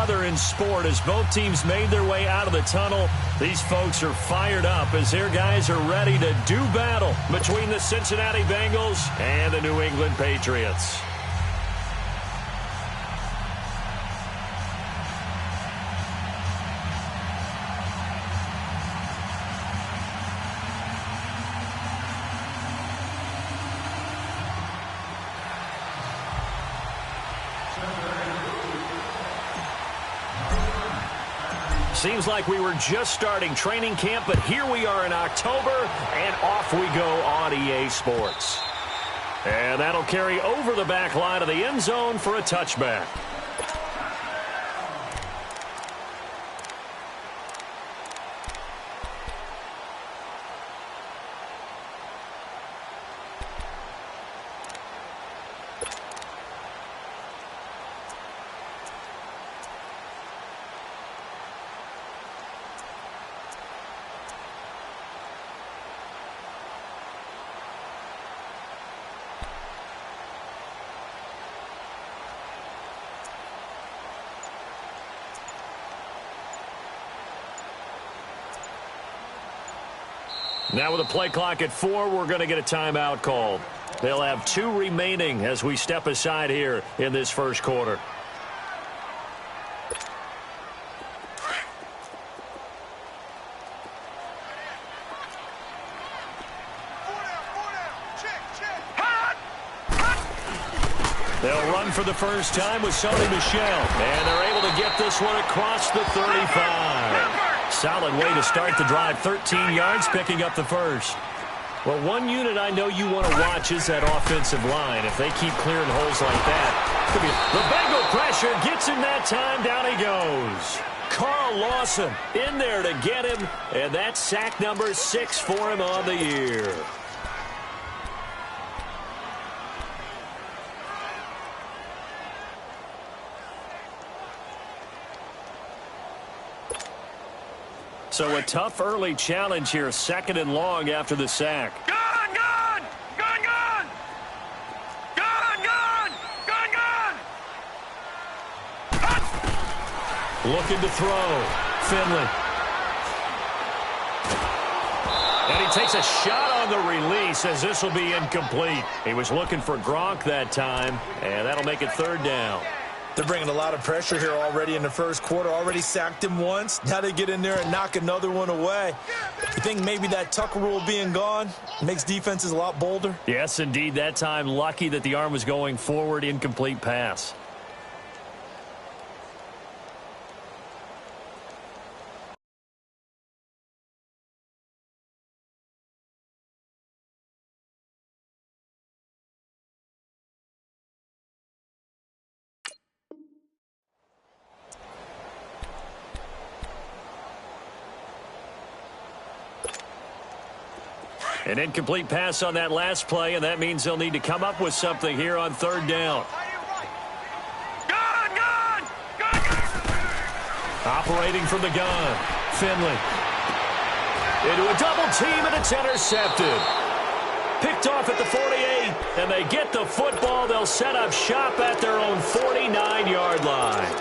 other in sport as both teams made their way out of the tunnel. These folks are fired up as their guys are ready to do battle between the Cincinnati Bengals and the New England Patriots. Seems like we were just starting training camp, but here we are in October, and off we go on EA Sports. And that'll carry over the back line of the end zone for a touchback. Now with a play clock at 4, we're going to get a timeout called. They'll have 2 remaining as we step aside here in this first quarter. They'll run for the first time with Sony Michel, and they're able to get this one across the 35. Solid way to start the drive. 13 yards, picking up the first. Well, one unit I know you want to watch is that offensive line. If they keep clearing holes like that, the Bengal pressure gets him that time. Down he goes. Carl Lawson in there to get him, and that's sack number 6 for him on the year. So a tough early challenge here, 2nd and long after the sack. Gun, gun! Gun, gun! Gun, gun! Gun, gun! Looking to throw. Finley. And he takes a shot on the release as this will be incomplete. He was looking for Gronk that time, and that'll make it 3rd down. They're bringing a lot of pressure here already in the first quarter. Already sacked him once. Now they get in there and knock another one away. You think maybe that Tucker rule being gone makes defenses a lot bolder? Yes, indeed. That time, lucky that the arm was going forward. Incomplete pass. An incomplete pass on that last play, and that means they'll need to come up with something here on 3rd down. Gun, gun! Gun, gun! Operating from the gun, Finley. Into a double team, and it's intercepted. Picked off at the 48, and they get the football. They'll set up shop at their own 49-yard line.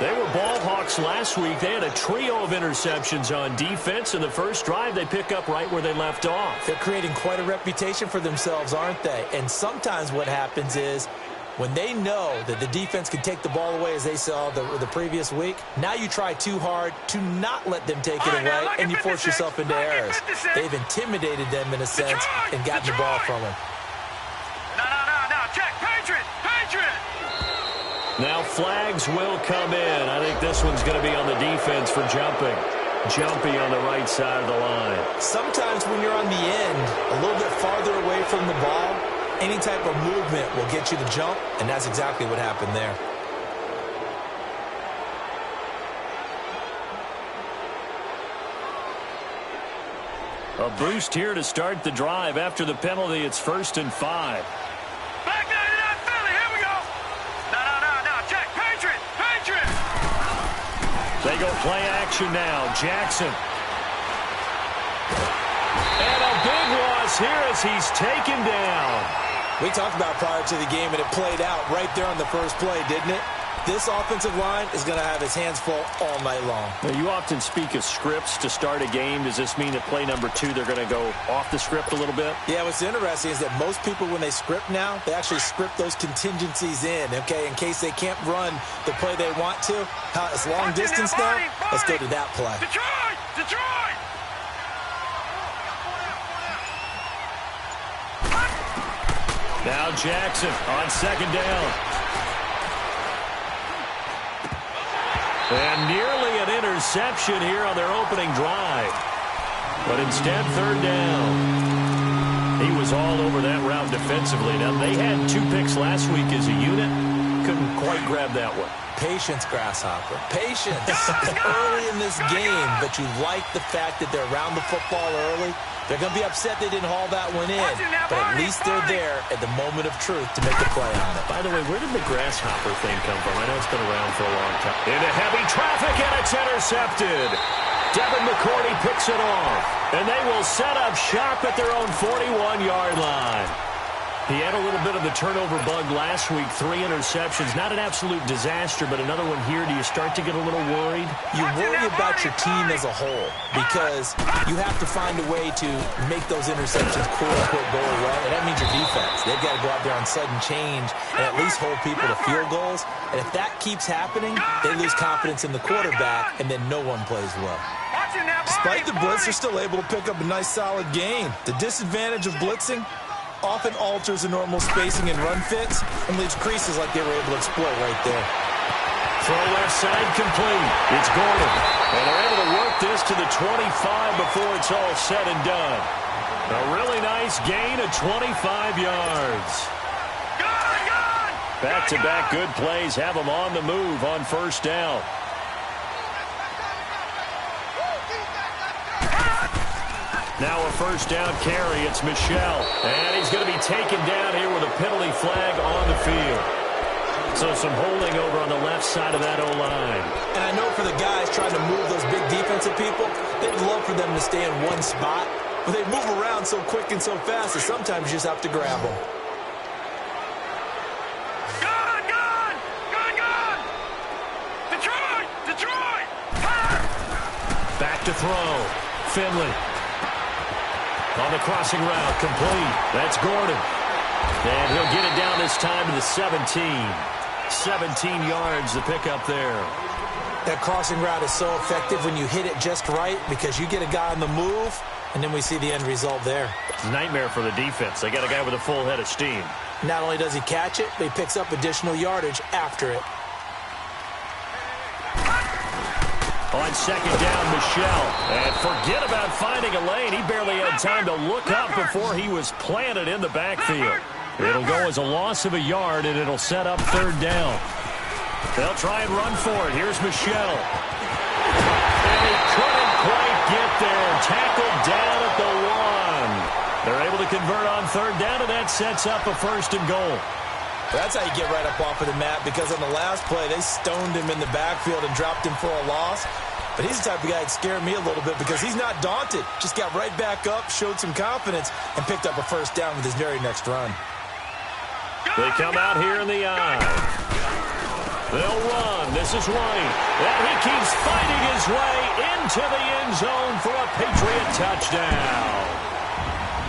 They were ball hawks last week. They had a trio of interceptions on defense. In the first drive, they pick up right where they left off. They're creating quite a reputation for themselves, aren't they? And sometimes what happens is when they know that the defense can take the ball away, as they saw the previous week, now you try too hard to not let them take it away, and you force yourself into errors. They've intimidated them in a sense and gotten the ball from them. No. Check. Patriot! Patriot! Now flags will come in. I think this one's going to be on the defense for jumping. Jumpy on the right side of the line. Sometimes when you're on the end, a little bit farther away from the ball, any type of movement will get you to jump, and that's exactly what happened there. A boost here to start the drive. After the penalty, it's 1st and 5. Back 99 Philly, here we go! No, check, Patriot! Patriot! They go play action now. Jackson. And a big loss here as he's taken down. We talked about prior to the game, and it played out right there on the first play, didn't it? This offensive line is going to have his hands full all night long. Now, you often speak of scripts to start a game. Does this mean that play number 2, they're going to go off the script a little bit? Yeah, what's interesting is that most people, when they script now, they actually script those contingencies in, okay, in case they can't run the play they want to. It's long distance now. Let's go to that play. Detroit! Detroit! Now Jackson on second down. And nearly an interception here on their opening drive. But instead, third down. He was all over that route defensively. Now, they had 2 picks last week as a unit. Couldn't quite grab that one. Patience, Grasshopper. Patience. It's early in this game, but you like the fact that they're around the football early. They're going to be upset they didn't haul that one in, but at least they're there at the moment of truth to make a play on it. By the way, where did the grasshopper thing come from? I know it's been around for a long time. Into heavy traffic, and it's intercepted. Devin McCourty picks it off, and they will set up shop at their own 41-yard line. He had a little bit of the turnover bug last week, 3 interceptions. Not an absolute disaster, but another one here. Do you start to get a little worried? You worry about your team as a whole because you have to find a way to make those interceptions quote-unquote go away, and that means your defense. They've got to go out there on sudden change and at least hold people to field goals. And if that keeps happening, they lose confidence in the quarterback, and then no one plays well. Despite the blitz, they're still able to pick up a nice, solid gain. The disadvantage of blitzing often alters the normal spacing and run fits and leaves creases like they were able to exploit right there. Throw left side complete. It's Gordon. And they're able to work this to the 25 before it's all said and done. A really nice gain of 25 yards. Back-to-back good plays have them on the move on first down. Now a first down carry. It's Michel. And he's going to be taken down here with a penalty flag on the field. So some holding over on the left side of that O-line. And I know for the guys trying to move those big defensive people, they'd love for them to stay in one spot. But they move around so quick and so fast that sometimes you just have to grab them. Detroit! Detroit! Back to throw. Finley. On the crossing route, complete. That's Gordon. And he'll get it down this time to the 17. 17 yards to pick up there. That crossing route is so effective when you hit it just right because you get a guy on the move, and then we see the end result there. Nightmare for the defense. They got a guy with a full head of steam. Not only does he catch it, but he picks up additional yardage after it. On second down, Michel. And forget about finding a lane. He barely had time to look up before he was planted in the backfield. It'll go as a loss of a yard, and it'll set up third down. They'll try and run for it. Here's Michel. And he couldn't quite get there. Tackled down at the 1. They're able to convert on third down, and that sets up a first and goal. That's how you get right up off of the mat, because on the last play, they stoned him in the backfield and dropped him for a loss. But he's the type of guy that scared me a little bit because he's not daunted. Just got right back up, showed some confidence, and picked up a first down with his very next run. They come out here in the eye. They'll run. This is White. And he keeps fighting his way into the end zone for a Patriot touchdown.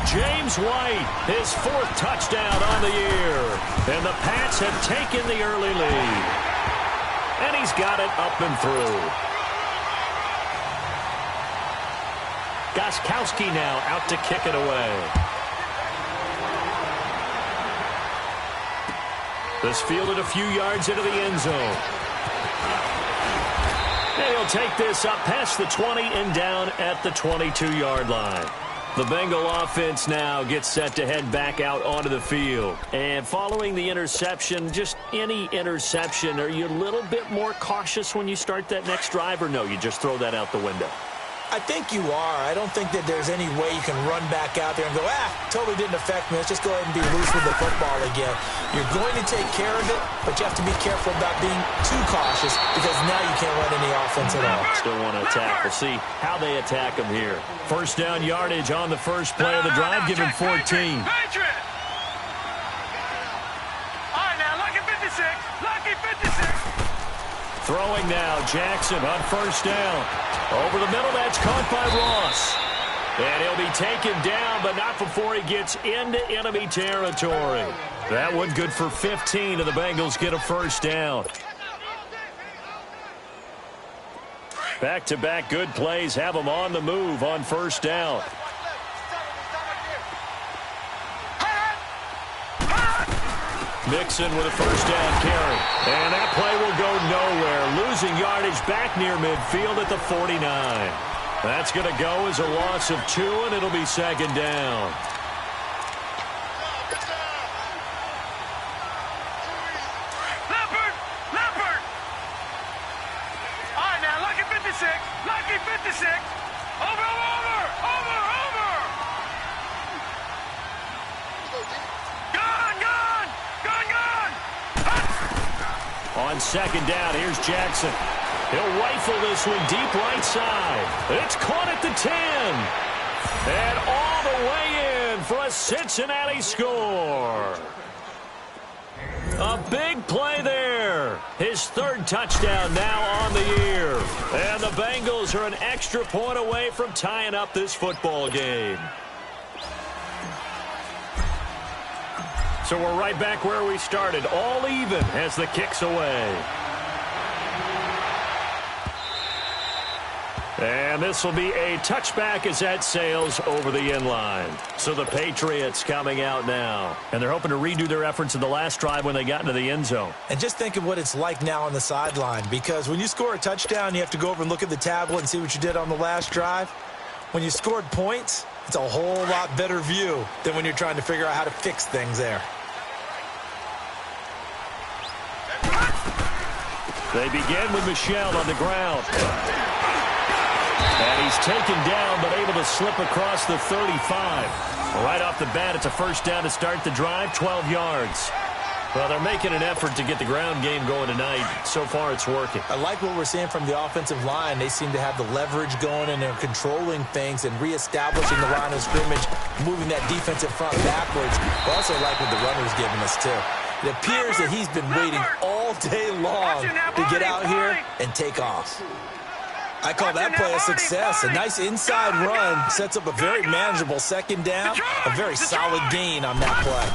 James White, his 4th touchdown on the year. And the Pats have taken the early lead. And he's got it up and through. Gostkowski now out to kick it away. This fielded a few yards into the end zone. And he'll take this up past the 20 and down at the 22-yard line. The Bengal offense now gets set to head back out onto the field. And following the interception, just any interception, are you a little bit more cautious when you start that next drive, or no, you just throw that out the window? I think you are. I don't think that there's any way you can run back out there and go, totally didn't affect me. Let's just go ahead and be loose with the football again. You're going to take care of it, but you have to be careful about being too cautious because now you can't run any offense at all. Still want to attack. We'll see how they attack them here. First down yardage on the first play of the drive. Give him 14. Patriot! All right, now, lucky 56. Lucky 56. Throwing now, Jackson on first down. Over the middle, that's caught by Ross. And he'll be taken down, but not before he gets into enemy territory. That one good for 15, and the Bengals get a first down. Back-to-back good plays have them on the move on first down. Mixon with a first down carry. And that play will go nowhere. Losing yardage back near midfield at the 49. That's going to go as a loss of 2, and it'll be second down. Leopard! All right, now, lucky 56. Lucky 56. Over! On second down, here's Jackson. He'll rifle this one deep right side. It's caught at the 10. And all the way in for a Cincinnati score. A big play there. His third touchdown now on the year. And the Bengals are an extra point away from tying up this football game. So we're right back where we started, all even as the kick's away. And this will be a touchback as that sails over the end line. So the Patriots coming out now. And they're hoping to redo their efforts in the last drive when they got into the end zone. And just think of what it's like now on the sideline, because when you score a touchdown, you have to go over and look at the tablet and see what you did on the last drive. When you scored points, it's a whole lot better view than when you're trying to figure out how to fix things there. They begin with Michel on the ground. And he's taken down, but able to slip across the 35. Right off the bat, it's a first down to start the drive, 12 yards. Well, they're making an effort to get the ground game going tonight. So far, it's working. I like what we're seeing from the offensive line. They seem to have the leverage going, and they're controlling things and reestablishing the line of scrimmage, moving that defensive front backwards. I also like what the runner's giving us, too. It appears that he's been waiting all day long to get out here and take off. I call that play a success. A nice inside run sets up a very manageable second down, a very solid gain on that play.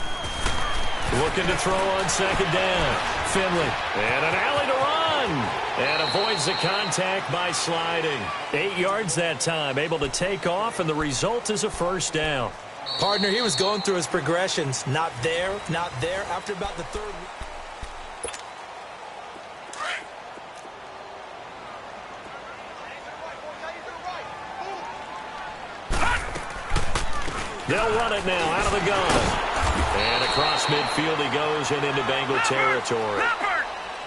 Looking to throw on second down. Finley. And an alley to run. And avoids the contact by sliding. 8 yards that time. Able to take off, and the result is a first down. Partner, he was going through his progressions. Not there, not there. After about the third. They'll run it now out of the gun. And across midfield he goes and into Bengal territory.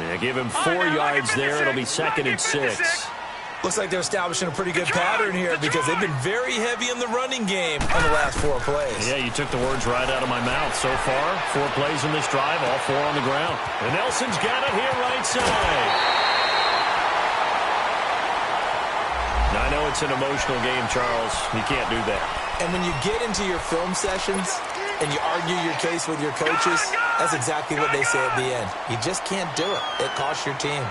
Yeah, give him 4 yards there. It'll be 2nd and 6. Looks like they're establishing a pretty good pattern here because they've been very heavy in the running game on the last 4 plays. Yeah, you took the words right out of my mouth. So far, 4 plays in this drive, all 4 on the ground. And Nelson's got it here right side. Now, I know it's an emotional game, Charles. You can't do that. And when you get into your film sessions and you argue your case with your coaches, that's exactly what they say at the end. You just can't do it. It costs your team.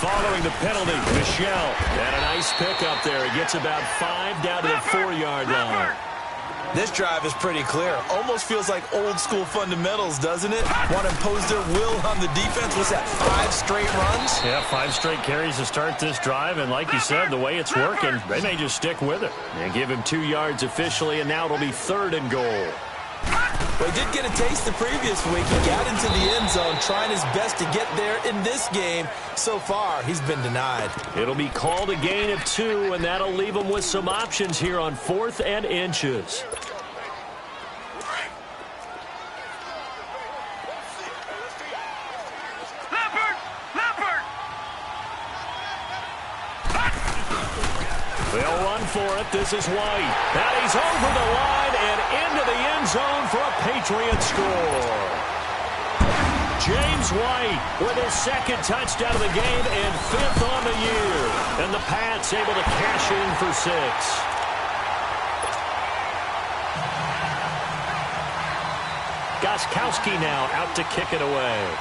Following the penalty, Michel. And a nice pickup there. He gets about 5 down to the 4-yard line. This drive is pretty clear. Almost feels like old school fundamentals, doesn't it? Want to impose their will on the defense. What's that, 5 straight runs? Yeah, 5 straight carries to start this drive. And like you said, the way it's working, they may just stick with it. And give him 2 yards officially, and now it'll be 3rd and goal. Well, he did get a taste the previous week. He got into the end zone, trying his best to get there in this game. So far, he's been denied. It'll be called a gain of 2, and that'll leave him with some options here on 4th and inches. They'll run for it. This is White. And he's over the line and into the end zone for a Patriot score. James White with his 2nd touchdown of the game and 5th on the year. And the Pats able to cash in for 6. Got Gostkowski now out to kick it away.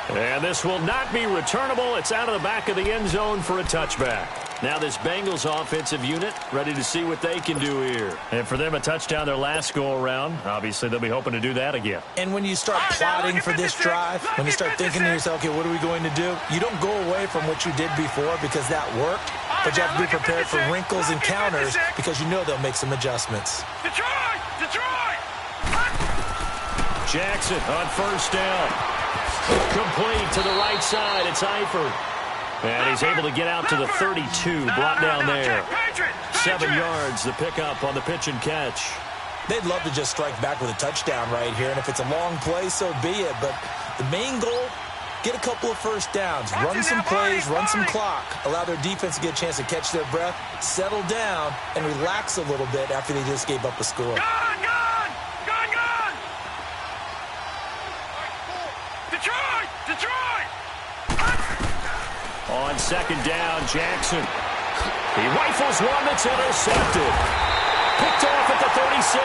And this will not be returnable. It's out of the back of the end zone for a touchback. Now this Bengals offensive unit ready to see what they can do here. And for them, a touchdown their last go-around. Obviously, they'll be hoping to do that again. And when you start plotting for this drive, when you start thinking to yourself, okay, what are we going to do? You don't go away from what you did before because that worked, but you have to be prepared for wrinkles and counters because you know they'll make some adjustments. Detroit! Jackson on first down. Complete to the right side. It's Eifert. And he's able to get out to the 32, brought down there. 7 yards, the pickup on the pitch and catch. They'd love to just strike back with a touchdown right here, and if it's a long play, so be it. But the main goal, get a couple of first downs, run some plays, run some clock, allow their defense to get a chance to catch their breath, settle down, and relax a little bit after they just gave up a score. Gone! Detroit! On second down, Jackson. He rifles one that's intercepted. Picked off at the 36.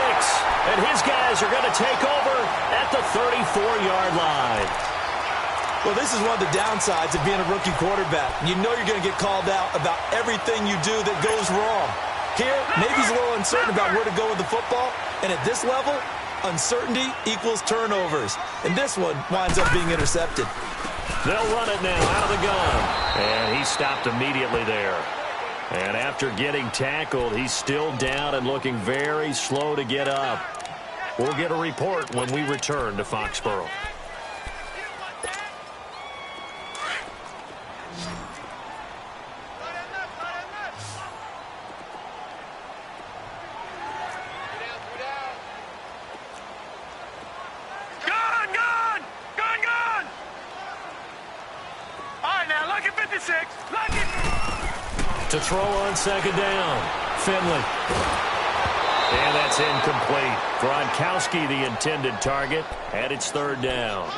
And his guys are going to take over at the 34-yard line. Well, this is one of the downsides of being a rookie quarterback. You know you're going to get called out about everything you do that goes wrong. Here, maybe he's a little uncertain about where to go with the football. And at this level, uncertainty equals turnovers. And this one winds up being intercepted. They'll run it now out of the gun. And he stopped immediately there. And after getting tackled, he's still down and looking very slow to get up. We'll get a report when we return to Foxborough. To throw on second down, Finley. And that's incomplete. Gronkowski, the intended target, and it's third down.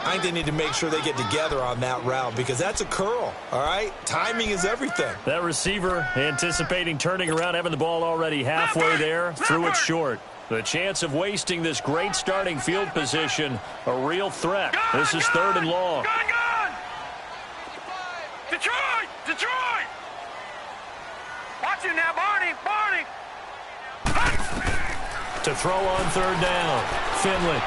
I think they need to make sure they get together on that route because that's a curl, all right? Timing is everything. That receiver anticipating turning around, having the ball already halfway there, threw it short. The chance of wasting this great starting field position, a real threat. This is third and long. Detroit! Watch it now, Barney! To throw on third down, Finley.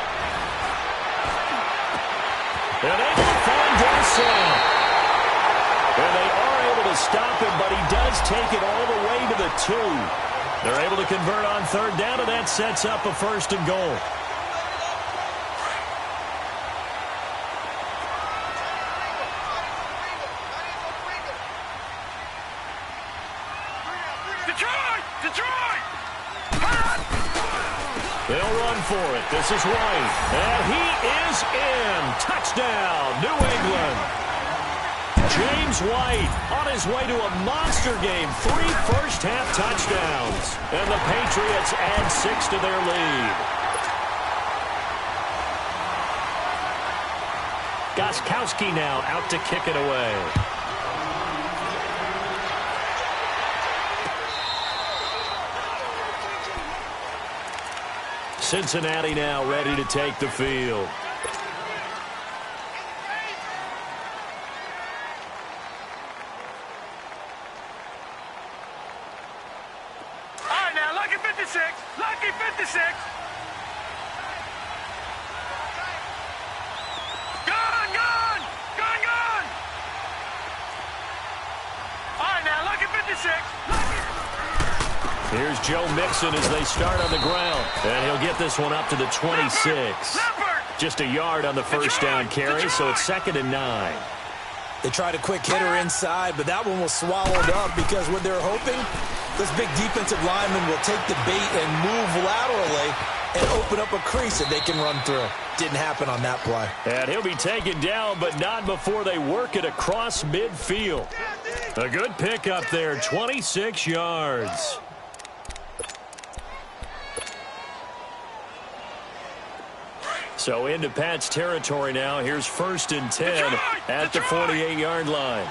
And able to find Dorsett. And they are able to stop him, but he does take it all the way to the 2. They're able to convert on third down, and that sets up a first and goal. Detroit! They'll run for it. This is White. And he is in. Touchdown, New England. James White on his way to a monster game. 3 first-half touchdowns. And the Patriots add 6 to their lead. Gostkowski now out to kick it away. Cincinnati now ready to take the field. All right, now, lucky 56. Lucky 56. Gone! All right, now, lucky 56. Here's Joe Mixon as they start on the ground. And he'll get this one up to the 26. Just a yard on the first down carry, so it's 2nd and 9. They tried a quick hitter inside, but that one was swallowed up because what they're hoping, this big defensive lineman will take the bait and move laterally and open up a crease that they can run through. Didn't happen on that play. And he'll be taken down, but not before they work it across midfield. A good pickup there, 26 yards. So into Pat's territory now. Here's 1st and 10 at the 48-yard line.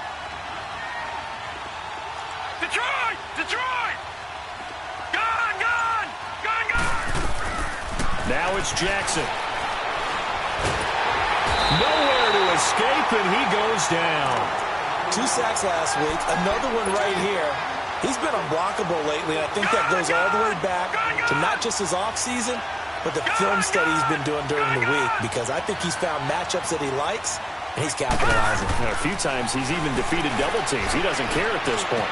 Detroit! Now it's Jackson. Nowhere to escape, and he goes down. 2 sacks last week, another one right here. He's been unblockable lately, and I think that goes all the way back to not just his offseason, but the film study he's been doing during the week, because I think he's found matchups that he likes, and he's capitalizing. And a few times he's even defeated double teams. He doesn't care at this point.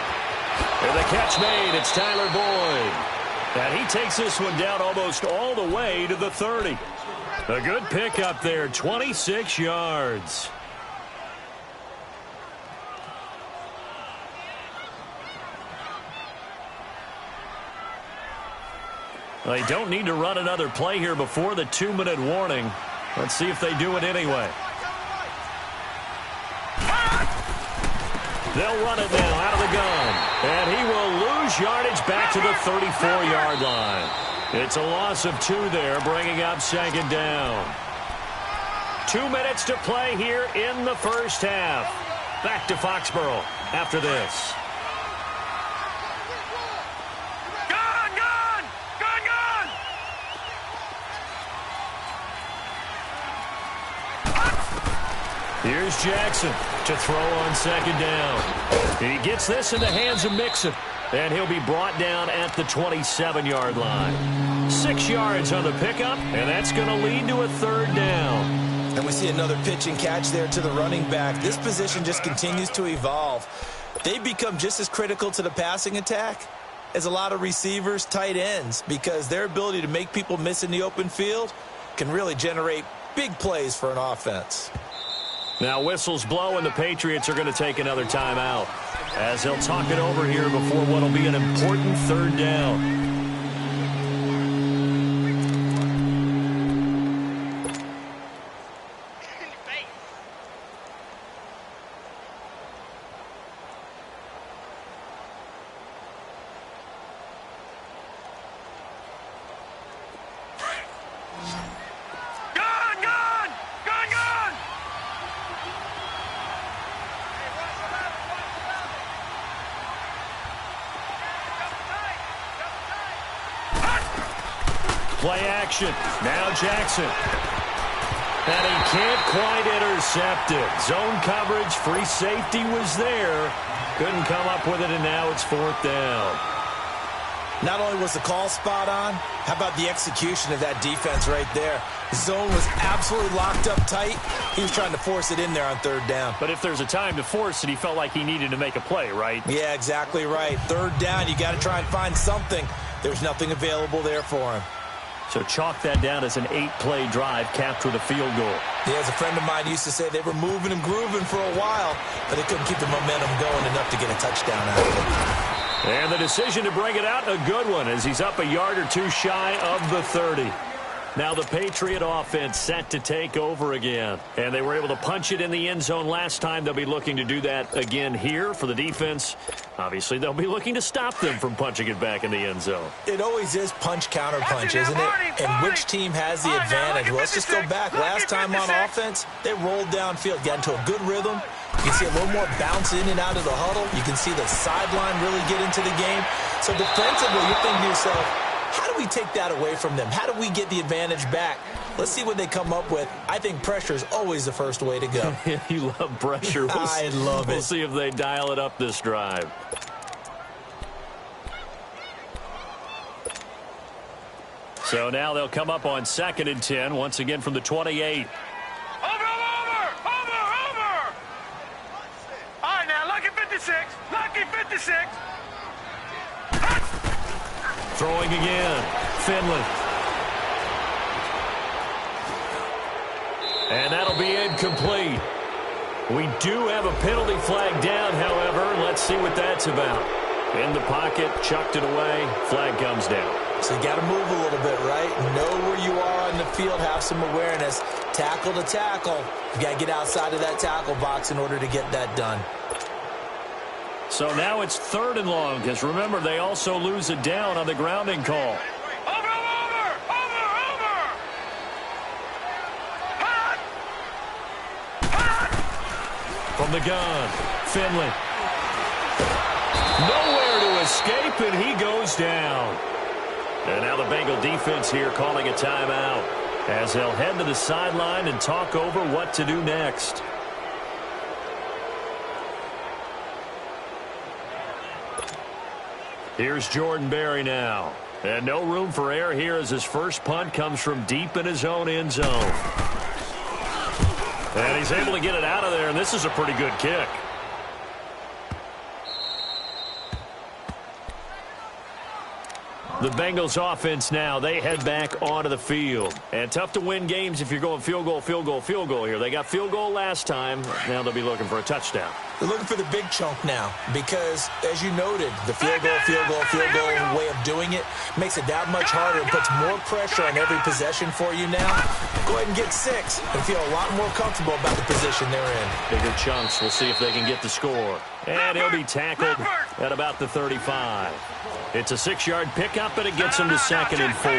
And the catch made. It's Tyler Boyd. And he takes this one down almost all the way to the 30. A good pickup there, 26 yards. They don't need to run another play here before the 2-minute warning. Let's see if they do it anyway. They'll run it now out of the gun. And he will lose yardage back to the 34-yard line. It's a loss of 2 there, bringing up 2nd down. 2 minutes to play here in the first half. Back to Foxborough after this. Here's Jackson to throw on 2nd down. He gets this in the hands of Mixon, and he'll be brought down at the 27-yard line. 6 yards on the pickup, and that's going to lead to a 3rd down. And we see another pitch and catch there to the running back. This position just continues to evolve. They've become just as critical to the passing attack as a lot of receivers, tight ends, because their ability to make people miss in the open field can really generate big plays for an offense. Now whistles blow, and the Patriots are going to take another timeout as he'll talk it over here before what will be an important 3rd down. Play action. Now Jackson. And he can't quite intercept it. Zone coverage, free safety was there. Couldn't come up with it, and now it's 4th down. Not only was the call spot on, how about the execution of that defense right there? The zone was absolutely locked up tight. He was trying to force it in there on 3rd down. But if there's a time to force it, he felt like he needed to make a play, right? Yeah, exactly right. 3rd down, you got to try and find something. There's nothing available there for him. So chalk that down as an 8-play drive capped with a field goal. Yeah, as a friend of mine used to say, they were moving and grooving for a while, but they couldn't keep the momentum going enough to get a touchdown out of it. And the decision to bring it out, a good one, as he's up a yard or 2 shy of the 30. Now the Patriot offense set to take over again. And they were able to punch it in the end zone last time. They'll be looking to do that again here for the defense. Obviously, they'll be looking to stop them from punching it back in the end zone. It always is punch-counter punch, isn't it? And which team has the advantage? Well, let's just go back. Last time on offense, they rolled downfield, got into a good rhythm. You can see a little more bounce in and out of the huddle. You can see the sideline really get into the game. So defensively, you're thinking to yourself, how do we take that away from them? How do we get the advantage back? Let's see what they come up with. I think pressure is always the first way to go. You love pressure. I love it. We'll see if they dial it up this drive. So now they'll come up on 2nd and 10, once again from the 28. Over! All right, now, lucky 56. Lucky 56. Throwing again. Finley. And that'll be incomplete. We do have a penalty flag down, however. Let's see what that's about. In the pocket, chucked it away. Flag comes down. So you got to move a little bit, right? Know where you are on the field. Have some awareness. Tackle to tackle. You got to get outside of that tackle box in order to get that done. So now it's 3rd and long, because remember, they also lose it down on the grounding call. Over! From the gun, Finley. Nowhere to escape, and he goes down. And now the Bengal defense here calling a timeout as they'll head to the sideline and talk over what to do next. Here's Jordan Berry now. And no room for error here as his first punt comes from deep in his own end zone. And he's able to get it out of there, and this is a pretty good kick. The Bengals offense now, they head back onto the field. And tough to win games if you're going field goal, field goal, field goal here. They got field goal last time. Now they'll be looking for a touchdown. They're looking for the big chunk now because, as you noted, the field goal way of doing it makes it that much harder and puts more pressure on every possession for you now. Go ahead and get 6 and feel a lot more comfortable about the position they're in. Bigger chunks. We'll see if they can get the score. And he'll be tackled at about the 35. It's a 6-yard pickup, and it gets him to 2nd and 4.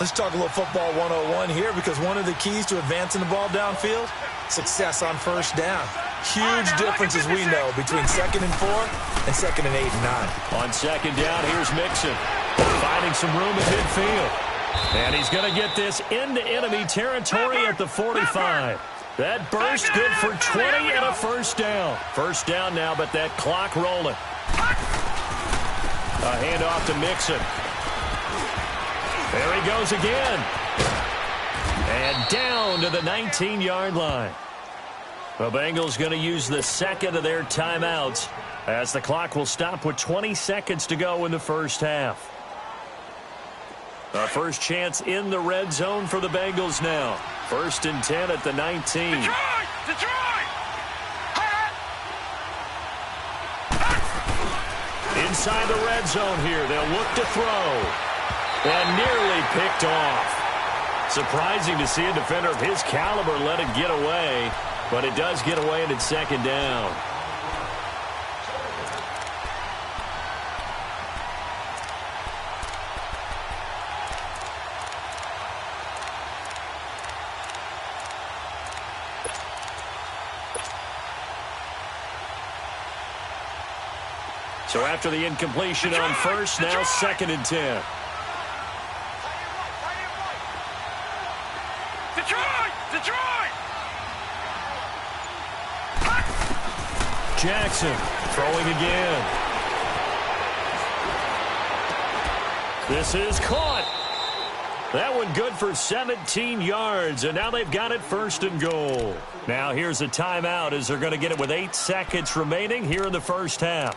Let's talk a little football 101 here because one of the keys to advancing the ball downfield, success on first down. Huge difference, as we know, between 2nd and 4 and 2nd and 8 and 9. On 2nd down, here's Mixon. Finding some room at midfield. And he's going to get this into enemy territory at the 45. That burst good for 20 and a first down. First down now, but that clock rolling. A handoff to Mixon. There he goes again. And down to the 19-yard line. The Bengals going to use the second of their timeouts as the clock will stop with 20 seconds to go in the first half. Our first chance in the red zone for the Bengals now. 1st and 10 at the 19. Detroit! Inside the red zone here. They'll look to throw. And nearly picked off. Surprising to see a defender of his caliber let it get away. But it does get away and it's 2nd down. So after the incompletion on first, now 2nd and 10. Detroit! Jackson throwing again. This is caught. That one good for 17 yards, and now they've got it 1st and goal. Now here's a timeout as they're going to get it with 8 seconds remaining here in the first half.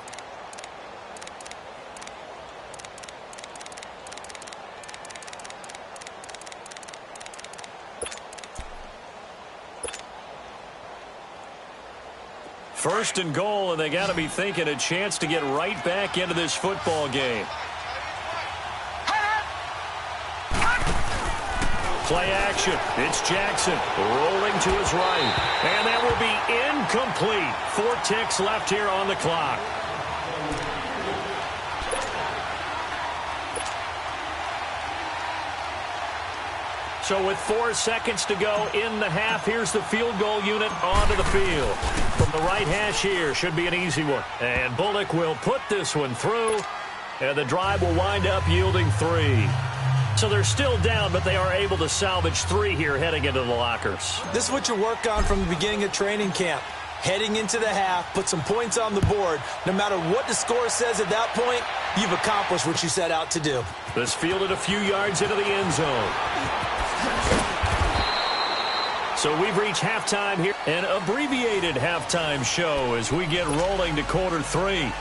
First and goal, and they got to be thinking a chance to get right back into this football game. Play action. It's Jackson rolling to his right. And that will be incomplete. 4 ticks left here on the clock. So with 4 seconds to go in the half, here's the field goal unit onto the field. From the right hash here, should be an easy one. And Bullock will put this one through, and the drive will wind up yielding 3. So they're still down, but they are able to salvage 3 here heading into the lockers. This is what you work on from the beginning of training camp. Heading into the half, put some points on the board. No matter what the score says at that point, you've accomplished what you set out to do. This fielded a few yards into the end zone. So we've reached halftime here, an abbreviated halftime show as we get rolling to quarter 3.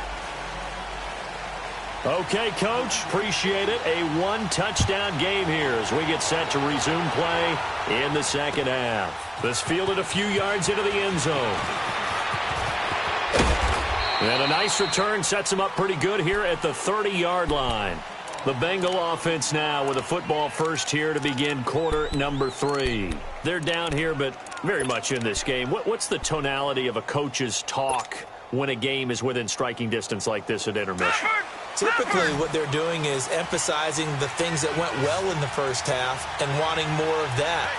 Okay, Coach, appreciate it. A 1-touchdown game here as we get set to resume play in the second half. This fielded a few yards into the end zone. And a nice return sets him up pretty good here at the 30-yard line. The Bengal offense now with a football first here to begin quarter number 3. They're down here, but very much in this game. What's the tonality of a coach's talk when a game is within striking distance like this at intermission? Typically, what they're doing is emphasizing the things that went well in the first half and wanting more of that.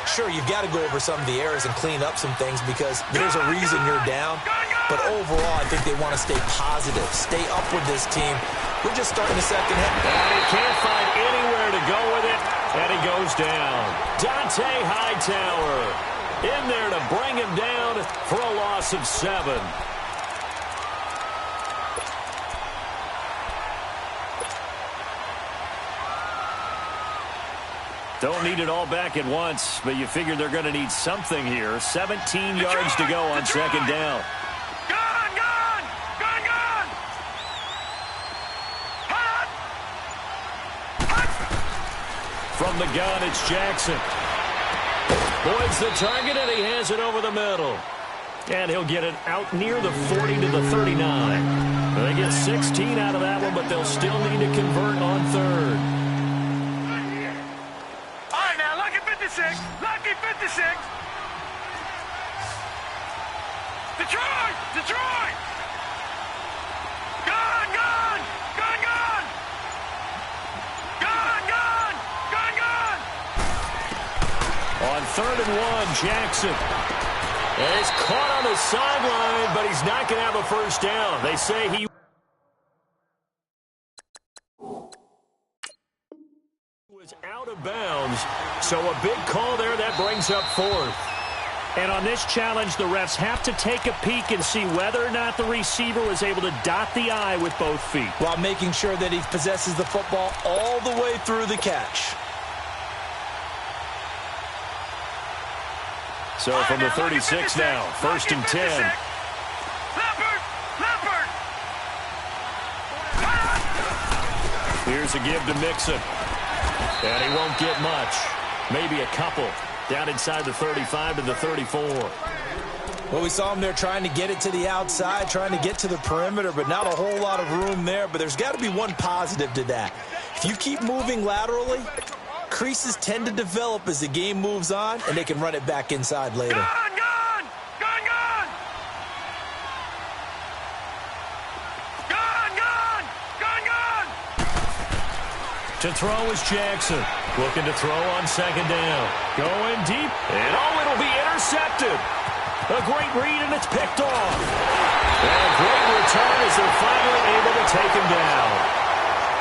Sure, you've got to go over some of the errors and clean up some things because there's a reason you're down. but overall, I think they want to stay positive, stay up with this team. We're just starting the second half. And he can't find anywhere to go with it, and he goes down. Dante Hightower in there to bring him down for a loss of 7. Don't need it all back at once, but you figure they're going to need something here. 17 yards to go on second down. Gun, gun! Gun, gun! Hot! Hot! From the gun, it's Jackson. Boyd's the target, and he has it over the middle. And he'll get it out near the 40 to the 39. They get 16 out of that one, but they'll still need to convert on third. Lucky 56. Detroit! Detroit! Gun, gun! Gun, gun! Gun, gun! Gun, gun! On 3rd and 1, Jackson. And he's caught on the sideline, but he's not going to have a first down. They say he was out of bounds, so a big call there that brings up 4th. And on this challenge, the refs have to take a peek and see whether or not the receiver was able to dot the I with both feet, while making sure that he possesses the football all the way through the catch. So from the 36 now, 1st and 10. Leopard! Leopard! Here's a give to Mixon. And he won't get much. Maybe a couple. Down inside the 35 to the 34. Well, we saw him there trying to get it to the outside, trying to get to the perimeter, but not a whole lot of room there. But there's got to be one positive to that. If you keep moving laterally, creases tend to develop as the game moves on, and they can run it back inside later. Gun, gun! Gun, gun! Gun, gun! Gun, gun! To throw is Jackson. Looking to throw on 2nd down. Going deep. And it'll be intercepted. A great read, and it's picked off. And a great return as they're finally able to take him down.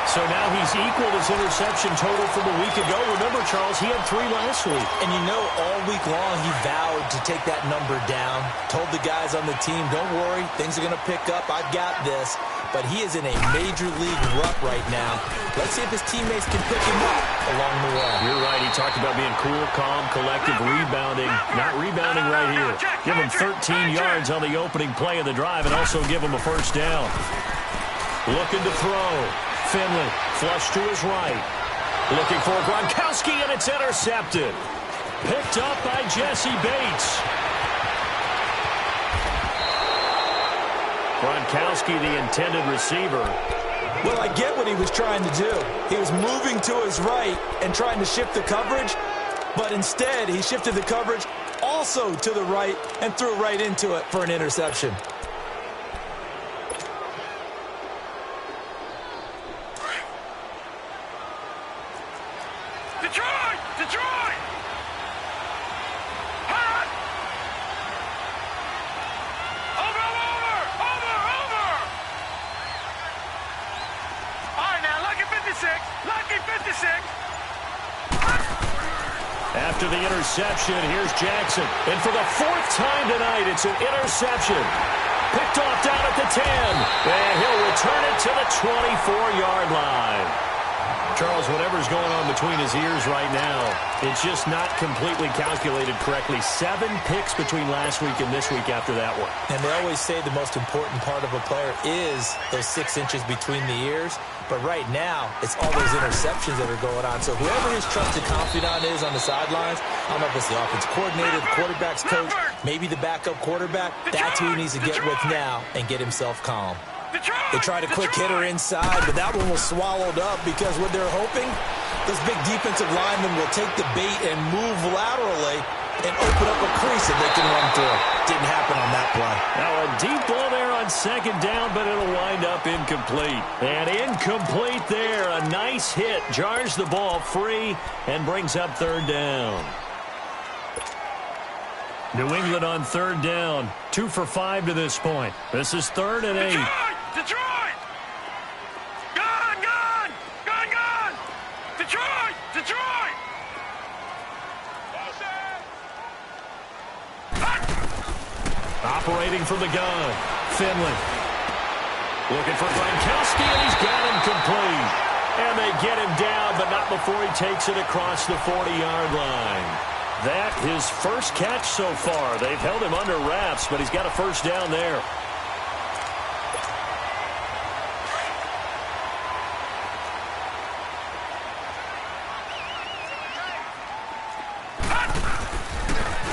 So now he's equaled his interception total from a week ago. Remember, Charles, he had 3 last week. And you know, all week long he vowed to take that number down. Told the guys on the team, don't worry, things are going to pick up. I've got this. But he is in a major league rut right now. Let's see if his teammates can pick him up along the way. You're right. He talked about being cool, calm, collective, rebounding. Not rebounding right here. Give him 13 yards on the opening play of the drive and also give him a first down. Looking to throw. Finley, flush to his right. Looking for Gronkowski, and it's intercepted. Picked up by Jesse Bates. Gronkowski, the intended receiver. Well, I get what he was trying to do. He was moving to his right and trying to shift the coverage, but instead he shifted the coverage also to the right and threw right into it for an interception. Detroit! Detroit! Hot! Over! All right, now, lucky 56. Lucky 56. After the interception, here's Jackson. And for the 4th time tonight, it's an interception. Picked off down at the 10. And he'll return it to the 24-yard line. Charles, whatever's going on between his ears right now, it's just not completely calculated correctly. 7 picks between last week and this week after that one. And they always say the most important part of a player is those 6 inches between the ears. But right now, it's all those interceptions that are going on. So whoever his trusted confidant is on the sidelines, I don't know if it's the offense coordinator, the quarterback's coach, maybe the backup quarterback, that's who he needs to get with now and get himself calm. They tried a quick hitter inside, but that one was swallowed up because what they're hoping, those big defensive linemen will take the bait and move laterally and open up a crease that they can run through. Didn't happen on that play. Now a deep ball there on 2nd down, but it'll wind up incomplete. And incomplete there. A nice hit. Jars the ball free and brings up 3rd down. New England on third down. 2 for 5 to this point. This is 3rd and 8. Detroit! Gone! Gone! Gone! Gone! Detroit! Detroit! Operating from the gun. Finley. Looking for Gronkowski, and he's got him complete. And they get him down, but not before he takes it across the 40-yard line. That his first catch so far. They've held him under wraps, but he's got a first down there.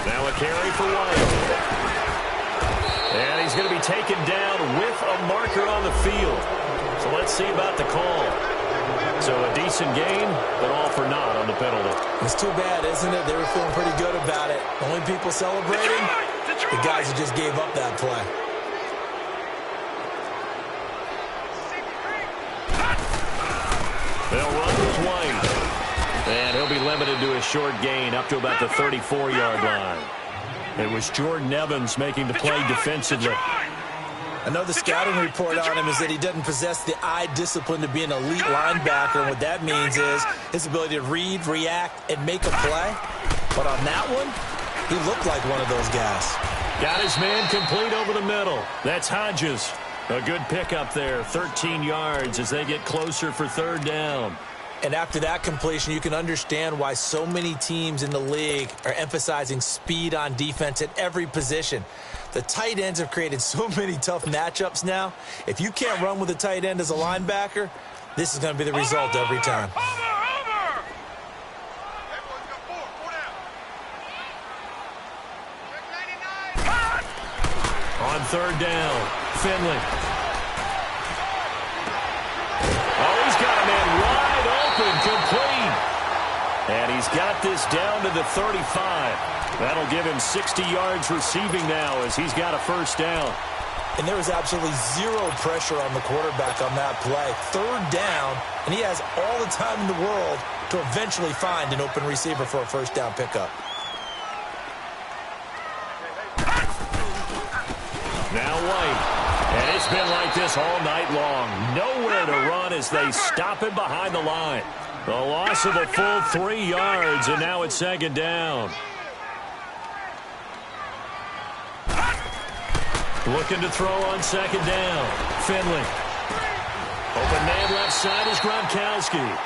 Now a carry for White. And he's going to be taken down with a marker on the field. So let's see about the call. So a decent gain, but all for naught on the penalty. It's too bad, isn't it? They were feeling pretty good about it. Only people celebrating, the guys who just gave up that play. They'll run with White. And he'll be limited to a short gain up to about the 34-yard line. It was Jordan Evans making the play defensively. I know the scouting report on him is that he doesn't possess the eye discipline to be an elite linebacker. And what that means is his ability to read, react, and make a play. But on that one, he looked like one of those guys. Got his man complete over the middle. That's Hodges. A good pickup there, 13 yards as they get closer for 3rd down. And after that completion, you can understand why so many teams in the league are emphasizing speed on defense at every position. The tight ends have created so many tough matchups now. If you can't run with a tight end as a linebacker, this is going to be the result every time. On 3rd down, Finley. Oh, he's got a man wide open, complete. And he's got this down to the 35. That'll give him 60 yards receiving now as he's got a first down. And there was absolutely zero pressure on the quarterback on that play. 3rd down, and he has all the time in the world to eventually find an open receiver for a first down pickup. Now White. And it's been like this all night long. Nowhere to run as they stop him behind the line. The loss of a full 3 yards, and now it's 2nd down. Looking to throw on 2nd down. Finley. Open man left side is Gronkowski.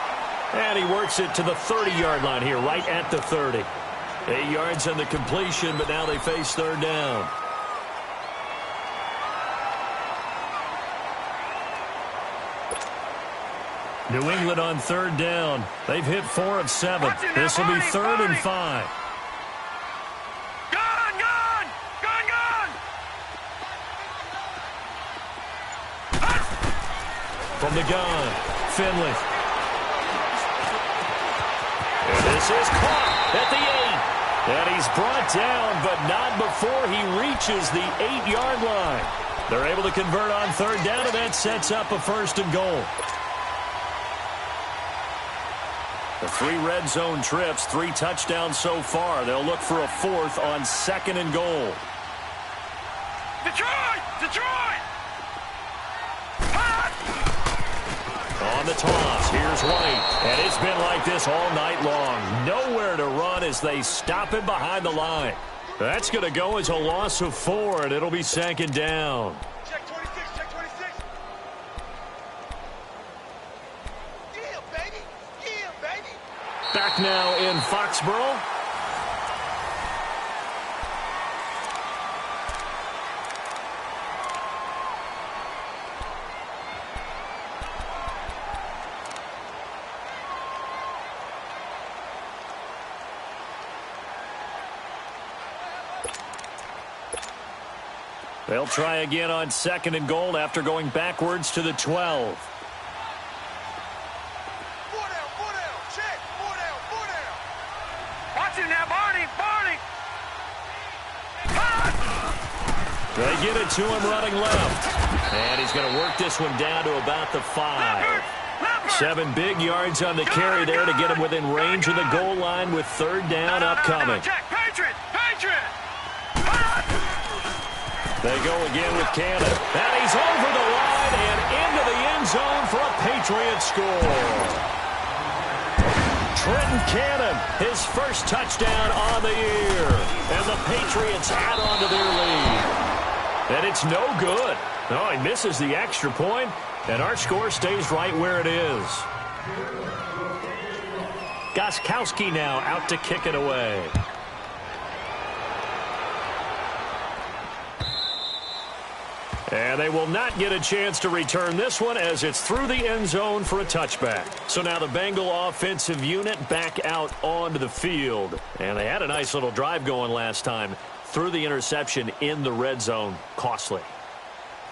And he works it to the 30-yard line here, right at the 30. 8 yards on the completion, but now they face 3rd down. New England on 3rd down. They've hit 4 of 7. This will be 3rd and 5. From the gun, Finley. And this is caught at the 8. And he's brought down, but not before he reaches the 8-yard line. They're able to convert on 3rd down, and that sets up a 1st and goal. The 3 red zone trips, 3 touchdowns so far. They'll look for a 4th on 2nd and goal. Detroit! Detroit! On the toss, here's White. And it's been like this all night long. Nowhere to run as they stop him behind the line. That's going to go as a loss of 4, and it'll be 2nd down. Check 26, check 26. Yeah, baby. Yeah, baby. Back now in Foxborough. They'll try again on 2nd and goal after going backwards to the 12. 4 down, 4 down. Check. 4 down, 4 down. Watch it now, Barney. Barney. They get it to him running left. And he's going to work this one down to about the 5. 7 big yards on the carry there to get him within range of the goal line with 3rd down upcoming. Jack, Patriot. Patriot. They go again with Cannon. And he's over the line and into the end zone for a Patriot score. Trenton Cannon, his first touchdown on the year. And the Patriots add on to their lead. And it's no good. No, he misses the extra point, and our score stays right where it is. Gostkowski now out to kick it away. And they will not get a chance to return this one as it's through the end zone for a touchback. So now the Bengal offensive unit back out onto the field. And they had a nice little drive going last time. Through the interception in the red zone. Costly.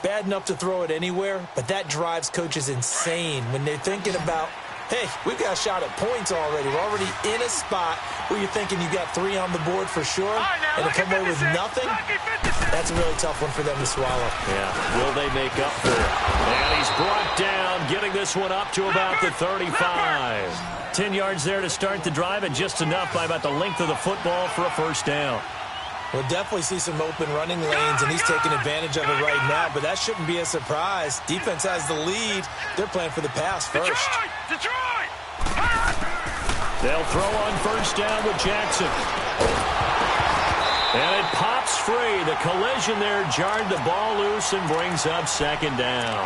Bad enough to throw it anywhere, but that drives coaches insane when they're thinking about, hey, we've got a shot at points already. We're already in a spot where you're thinking you got 3 on the board for sure, and to come away with nothing, that's a really tough one for them to swallow. Yeah, will they make up for it? And he's brought down, getting this one up to about the 35. 10 yards there to start the drive, and just enough by about the length of the football for a first down. We'll definitely see some open running lanes, and he's taking advantage of it right now, but that shouldn't be a surprise. Defense has the lead. They're playing for the pass first. Detroit! They'll throw on first down with Jackson. And it pops free. The collision there jarred the ball loose and brings up second down.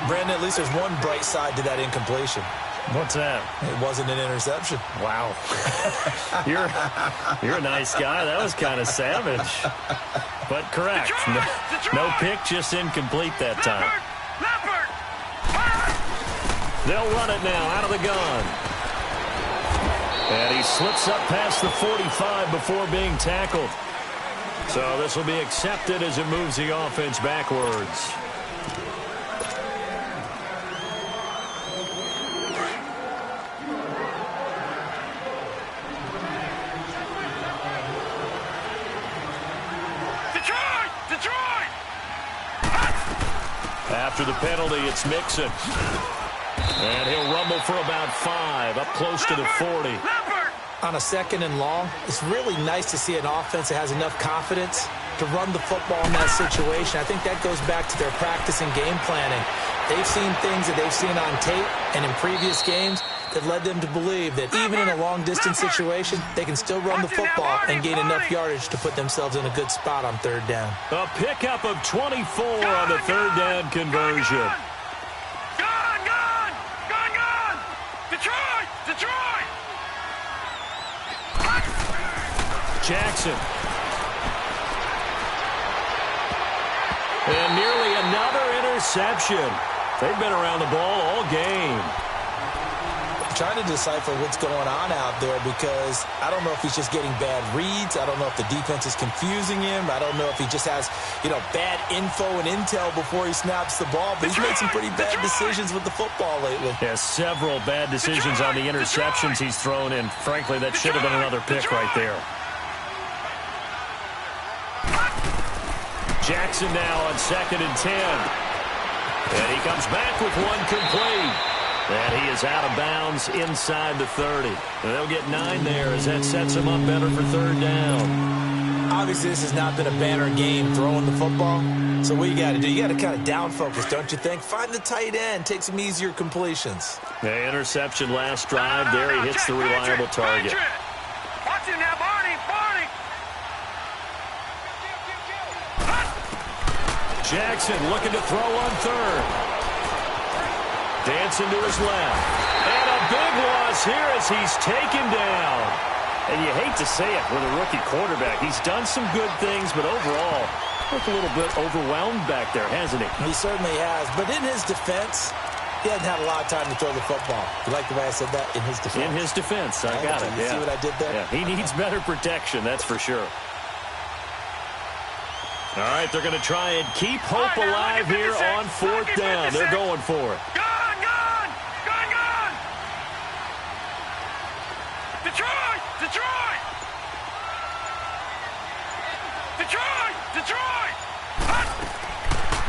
Brandon, at least there's one bright side to that incompletion. What's that? It wasn't an interception. Wow. You're a nice guy. That was kind of savage. But correct. No pick, just incomplete that time. They'll run it now out of the gun. And he slips up past the 45 before being tackled. So this will be accepted as it moves the offense backwards. After the penalty, it's Mixon. And he'll rumble for about 5, up close to the 40. On a second and long, it's really nice to see an offense that has enough confidence to run the football in that situation. I think that goes back to their practice and game planning. They've seen things that they've seen on tape and in previous games that led them to believe that even in a long-distance situation, they can still run the football and gain enough yardage to put themselves in a good spot on third down. A pickup of 24 on the third down conversion. Gone! Detroit! Jackson. And nearly another interception. They've been around the ball all game. Trying to decipher what's going on out there because I don't know if he's just getting bad reads. I don't know if the defense is confusing him. I don't know if he just has, bad info and intel before he snaps the ball. But he's made some pretty bad decisions with the football lately. Yeah, several bad decisions on the interceptions he's thrown, and frankly, that should have been another pick right there. Jackson now on 2nd and 10. And he comes back with one complete. And he is out of bounds inside the 30. And they'll get 9 there as that sets him up better for third down. Obviously, this has not been a banner game throwing the football. So what you got to do, you got to kind of down focus, don't you think? Find the tight end, take some easier completions. The interception last drive. There he hits the reliable target. Watch him now, Barney! Jackson looking to throw on third. Dancing to his left. And a big loss here as he's taken down. And you hate to say it with a rookie quarterback. He's done some good things, but overall, looked a little bit overwhelmed back there, hasn't he? He certainly has. But in his defense, he hasn't had a lot of time to throw the football. You like the way I said that? In his defense. In his defense. I got it. You see what I did there? Yeah, he needs better protection, that's for sure. All right, they're going to try and keep hope alive here on 4th down. They're going for it. Gone! Detroit!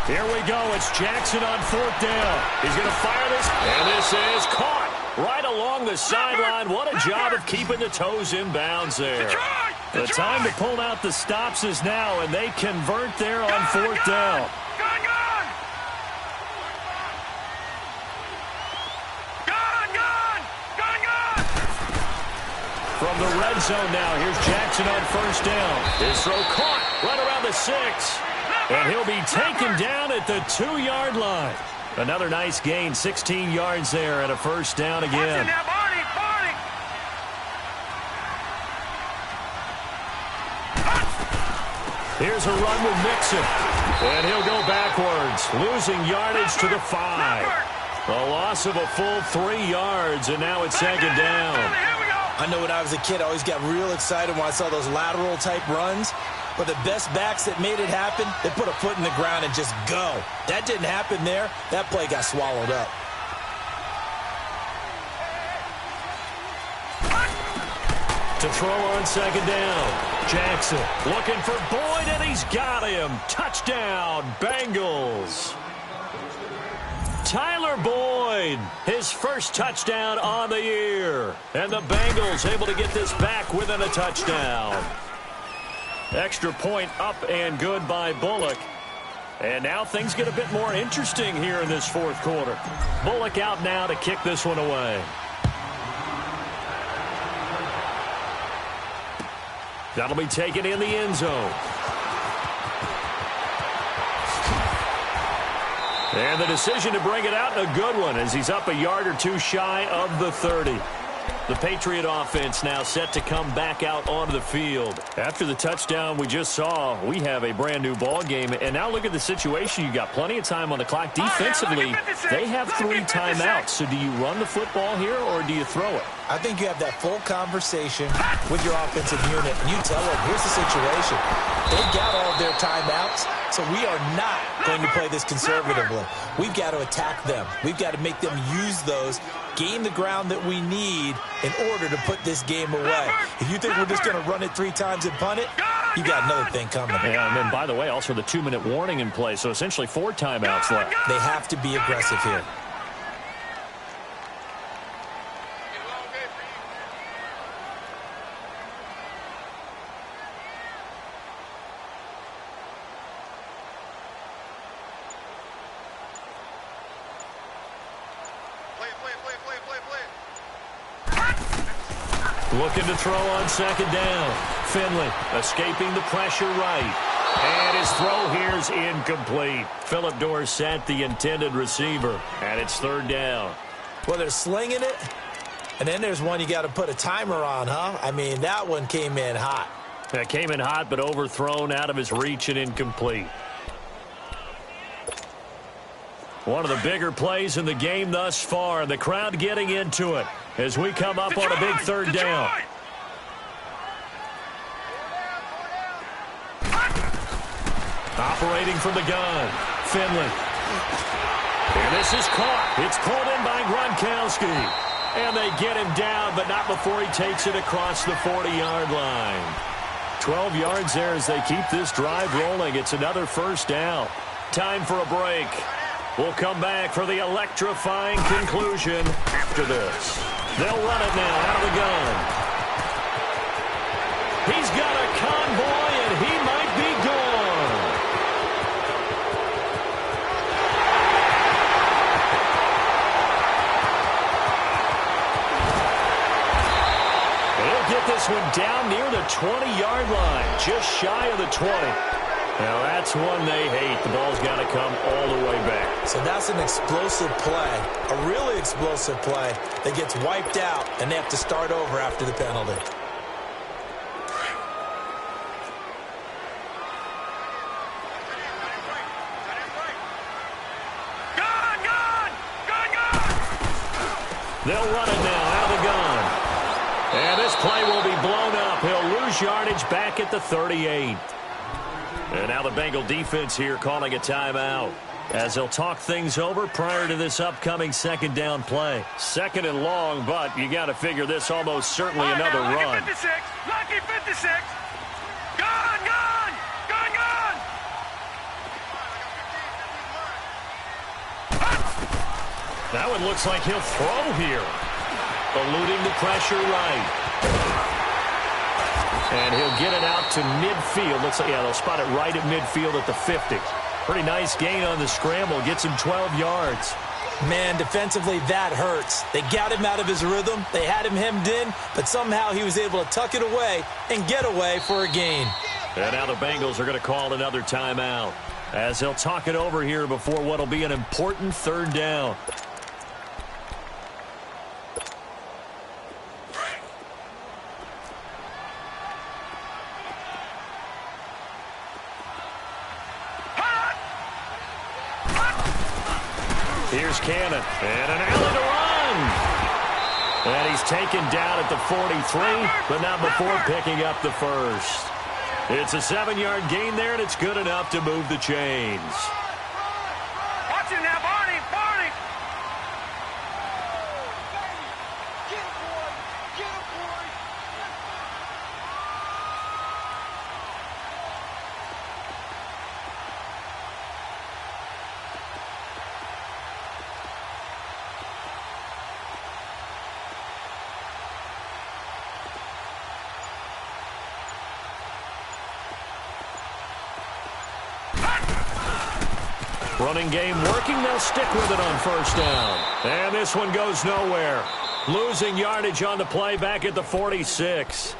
Here we go. It's Jackson on 4th down. He's going to fire this, and this is caught right along the sideline. What a job of keeping the toes in bounds there. Detroit! The time to pull out the stops is now, and they convert there on fourth down. From the red zone now, here's Jackson on first down. His throw caught right around the 6. And he'll be taken down at the 2-yard line. Another nice gain, 16 yards there and a first down again. Here's a run with Mixon. And he'll go backwards, losing yardage to the 5. A loss of a full 3 yards, and now it's second down. I know when I was a kid, I always got real excited when I saw those lateral-type runs. But the best backs that made it happen, they put a foot in the ground and just go. That didn't happen there. That play got swallowed up. To throw on second down. Jackson looking for Boyd, and he's got him. Touchdown, Bengals. Tyler Boyd, his first touchdown on the year. And the Bengals able to get this back within a touchdown. Extra point up and good by Bullock. And now things get a bit more interesting here in this fourth quarter. Bullock out now to kick this one away. That'll be taken in the end zone. And the decision to bring it out, a good one, as he's up a yard or two shy of the 30. The Patriot offense now set to come back out onto the field. After the touchdown we just saw, we have a brand new ball game. And now look at the situation. You got plenty of time on the clock. Defensively, they have 3 timeouts. So do you run the football here or do you throw it? I think you have that full conversation with your offensive unit, and you tell them, here's the situation. They've got all of their timeouts, so we are not going to play this conservatively. We've got to attack them. We've got to make them use those, gain the ground that we need in order to put this game away. If you think we're just going to run it 3 times and punt it, you got another thing coming. Yeah, and then, by the way, also the 2-minute warning in play, so essentially 4 timeouts left. They have to be aggressive here. Looking to throw on second down. Finley escaping the pressure right. And his throw here's incomplete. Phillip Dorsett, the intended receiver. And it's third down. Well, they're slinging it. And then there's one you got to put a timer on, huh? I mean, that one came in hot. That came in hot, but overthrown out of his reach and incomplete. One of the bigger plays in the game thus far. The crowd getting into it as we come up on a big third down. Operating from the gun, Finley. And this is caught. It's pulled in by Gronkowski. And they get him down, but not before he takes it across the 40-yard line. 12 yards there as they keep this drive rolling. It's another first down. Time for a break. We'll come back for the electrifying conclusion after this. They'll run it now out of the gun. He's got a convoy, and he might be gone. He'll get this one down near the 20-yard line, just shy of the 20. Now, that's one they hate. The ball's got to come all the way back. So that's an explosive play, a really explosive play that gets wiped out, and they have to start over after the penalty. They'll run it now out of the gun. And this play will be blown up. He'll lose yardage back at the 38. And now the Bengal defense here calling a timeout as they'll talk things over prior to this upcoming second down play. Second and long, but you got to figure this almost certainly another run. Lucky 56. Lucky 56. Gone, gone. Gone, gone. That one looks like he'll throw here. Eluding the pressure right. And he'll get it out to midfield. Looks like, yeah, they'll spot it right at midfield at the 50. Pretty nice gain on the scramble. Gets him 12 yards. Man, defensively, that hurts. They got him out of his rhythm. They had him hemmed in, but somehow he was able to tuck it away and get away for a gain. And now the Bengals are going to call another timeout as they'll talk it over here before what will be an important third down. Here's Cannon, and an Allen to run. And he's taken down at the 43, but not before picking up the first. It's a 7-yard gain there, and it's good enough to move the chains. Watch him now, Barney, Barney. Running game working. They'll stick with it on first down. And this one goes nowhere. Losing yardage on the play back at the 46.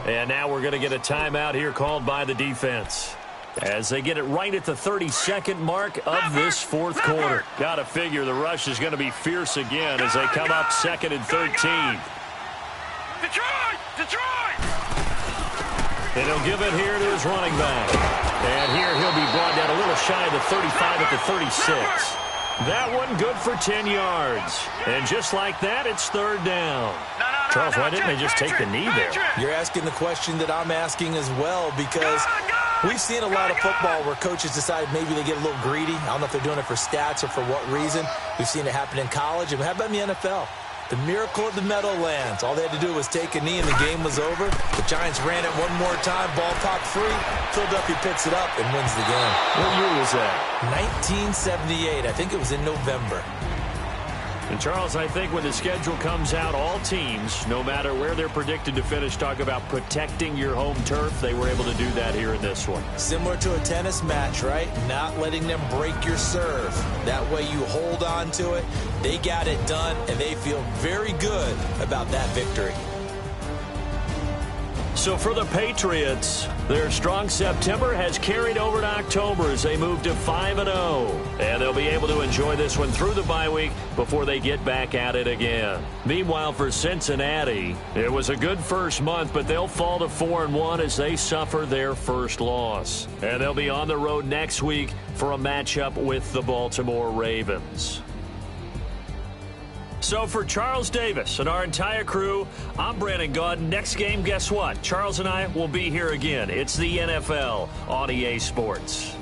And now we're going to get a timeout here called by the defense as they get it right at the 32nd mark of this fourth quarter. Got to figure the rush is going to be fierce again as they come up 2nd and 13. Detroit! Detroit! And he'll give it here to his running back. And here he'll be brought down a little shy of the 35 at the 36. That one good for 10 yards. And just like that, it's third down. Charles, why didn't they just take the knee there? You're asking the question that I'm asking as well, because we've seen a lot of football where coaches decide maybe they get a little greedy. I don't know if they're doing it for stats or for what reason. We've seen it happen in college. And how about in the NFL? The miracle of the Meadowlands. All they had to do was take a knee and the game was over. The Giants ran it one more time. Ball popped free. Philadelphia picks it up and wins the game. What year was that? 1978. I think it was in November. And, Charles, I think when the schedule comes out, all teams, no matter where they're predicted to finish, talk about protecting your home turf. They were able to do that here in this one. Similar to a tennis match, right? Not letting them break your serve. That way you hold on to it. They got it done, and they feel very good about that victory. So for the Patriots, their strong September has carried over to October as they move to 5-0. And they'll be able to enjoy this one through the bye week before they get back at it again. Meanwhile, for Cincinnati, it was a good first month, but they'll fall to 4-1 as they suffer their first loss. And they'll be on the road next week for a matchup with the Baltimore Ravens. So for Charles Davis and our entire crew, I'm Brandon Gaudin. Next game, guess what? Charles and I will be here again. It's the NFL on EA Sports.